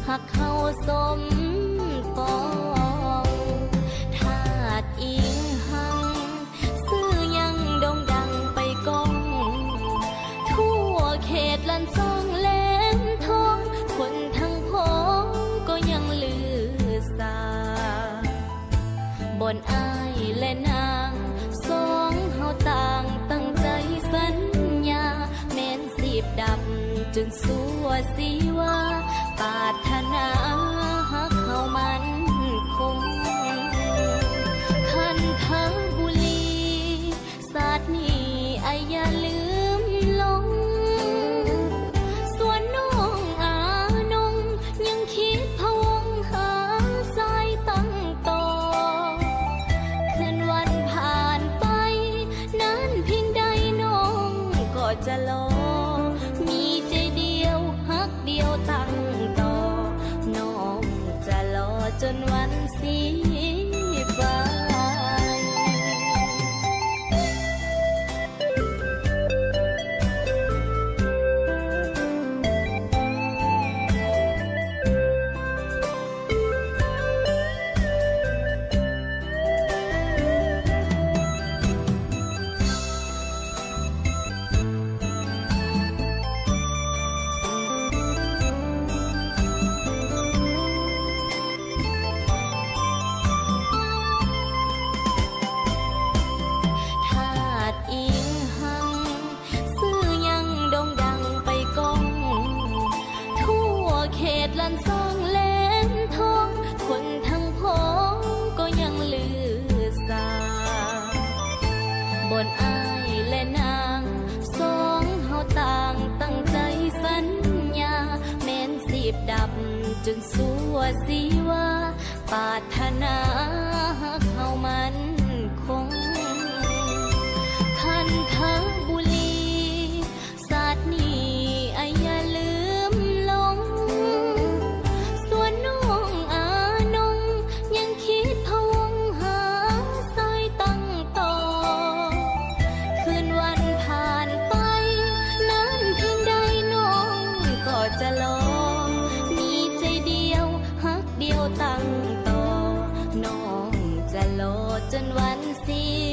หักเขาสมปองธาตุอิงหังซื้อยังโด่งดังไปก้องทั่วเขตลันซ่องแหลมทองคนทั้งพ้องก็ยังลือสาบนอ้ายและนางสองเฮาต่างตั้งใจสัญญาแม้นสีบดำจนสัวสีว่าปรารถนาหักเขามันคงคันทางบุรีศาสตร์นี้ไออย่าลืมลงส่วนน้องอานงยังคิดพะวงหาใจตั้งต่อคืนวันผ่านไปนั้นเพียงใดน้องก็จะรอมีใจเดียวฮักเดียวตั้งต่อน้องจะรอจนวันสีบาย ดับจนสัวสีว่าปรารถนาเขามันคงคันทางบุรีศาสตร์นี้ไออย่าลืมลงส่วนน้องอานงยังคิดพะวงหาสายตั้งต่อคืนวันผ่านไปนั้นเพียงใดน้องก็จะลองมีใจเดียวฮักเดียวตั้งต่อน้องจะรอจนวันสิ้น